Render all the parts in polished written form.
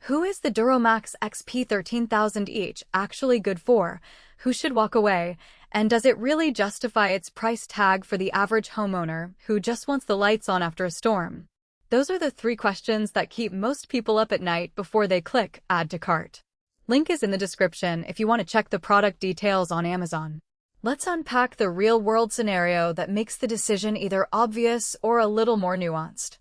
Who is the DuroMax XP13000EH actually good for? Who should walk away? And does it really justify its price tag for the average homeowner who just wants the lights on after a storm? Those are the three questions that keep most people up at night before they click Add to Cart. Link is in the description if you want to check the product details on Amazon. Let's unpack the real-world scenario that makes the decision either obvious or a little more nuanced.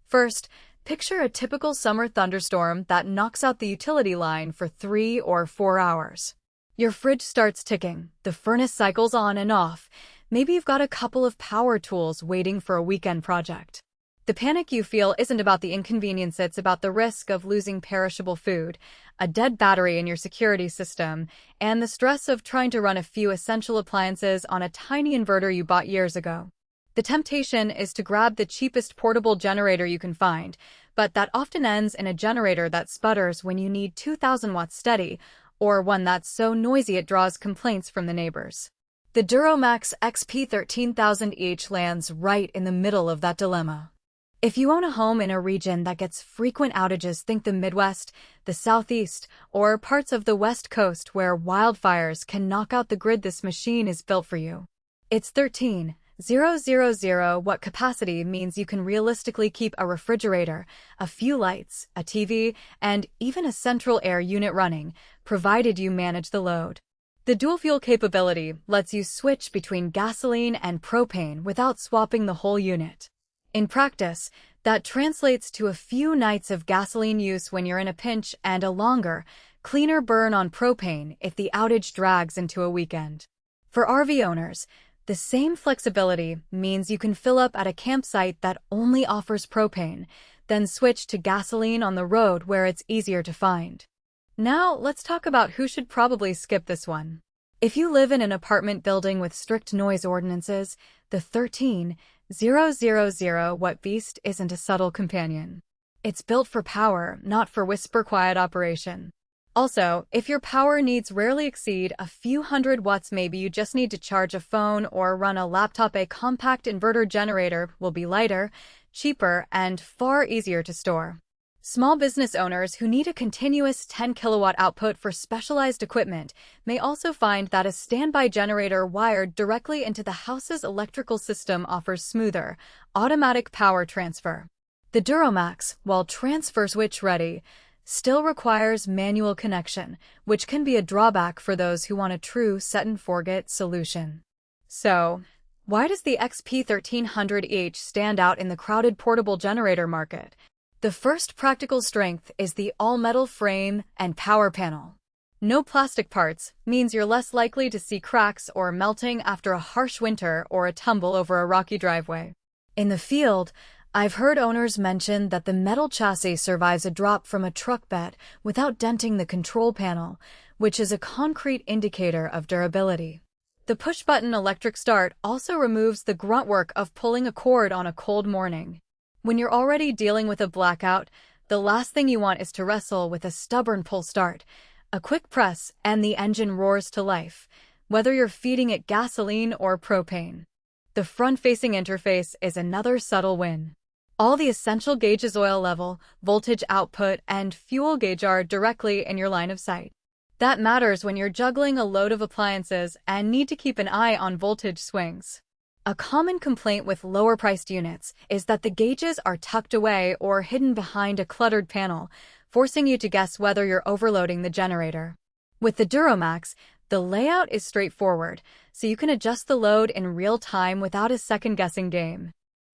First, picture a typical summer thunderstorm that knocks out the utility line for 3 or 4 hours. Your fridge starts ticking, the furnace cycles on and off. Maybe you've got a couple of power tools waiting for a weekend project. The panic you feel isn't about the inconvenience, it's about the risk of losing perishable food, a dead battery in your security system, and the stress of trying to run a few essential appliances on a tiny inverter you bought years ago. The temptation is to grab the cheapest portable generator you can find, but that often ends in a generator that sputters when you need 2,000 watts steady, or one that's so noisy it draws complaints from the neighbors. The DuroMax XP13000EH lands right in the middle of that dilemma. If you own a home in a region that gets frequent outages, think the Midwest, the Southeast, or parts of the West Coast where wildfires can knock out the grid, this machine is built for you. Its 13,000 watt capacity means you can realistically keep a refrigerator, a few lights, a TV, and even a central air unit running, provided you manage the load. The dual-fuel capability lets you switch between gasoline and propane without swapping the whole unit. In practice, that translates to a few nights of gasoline use when you're in a pinch and a longer, cleaner burn on propane if the outage drags into a weekend. For RV owners, the same flexibility means you can fill up at a campsite that only offers propane, then switch to gasoline on the road where it's easier to find. Now, let's talk about who should probably skip this one. If you live in an apartment building with strict noise ordinances, the 13,000 watt beast isn't a subtle companion. It's built for power, not for whisper-quiet operation. Also, if your power needs rarely exceed a few hundred watts, maybe you just need to charge a phone or run a laptop, a compact inverter generator will be lighter, cheaper, and far easier to store. Small business owners who need a continuous 10 kilowatt output for specialized equipment may also find that a standby generator wired directly into the house's electrical system offers smoother, automatic power transfer. The DuroMax, while transfer switch ready, still requires manual connection, which can be a drawback for those who want a true set-and-forget solution. So, why does the XP13000EH stand out in the crowded portable generator market? The first practical strength is the all-metal frame and power panel. No plastic parts means you're less likely to see cracks or melting after a harsh winter or a tumble over a rocky driveway. In the field, I've heard owners mention that the metal chassis survives a drop from a truck bed without denting the control panel, which is a concrete indicator of durability. The push-button electric start also removes the grunt work of pulling a cord on a cold morning. When you're already dealing with a blackout, the last thing you want is to wrestle with a stubborn pull start. A quick press and the engine roars to life, whether you're feeding it gasoline or propane. The front-facing interface is another subtle win. All the essential gauges, oil level, voltage output, and fuel gauge are directly in your line of sight. That matters when you're juggling a load of appliances and need to keep an eye on voltage swings. A common complaint with lower-priced units is that the gauges are tucked away or hidden behind a cluttered panel, forcing you to guess whether you're overloading the generator. With the DuroMax, the layout is straightforward, so you can adjust the load in real time without a second-guessing game.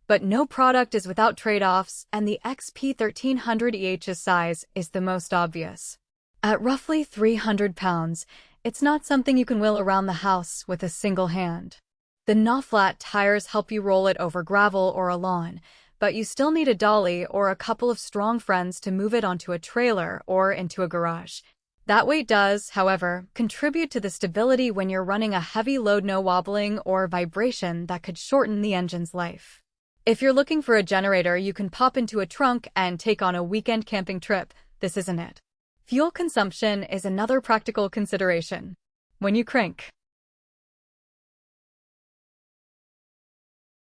But no product is without trade-offs, and the XP13000EH's size is the most obvious. At roughly 300 pounds, it's not something you can wheel around the house with a single hand. The flat tires help you roll it over gravel or a lawn, but you still need a dolly or a couple of strong friends to move it onto a trailer or into a garage. That weight does, however, contribute to the stability when you're running a heavy load. No wobbling or vibration that could shorten the engine's life. If you're looking for a generator you can pop into a trunk and take on a weekend camping trip, this isn't it. Fuel consumption is another practical consideration. When you crank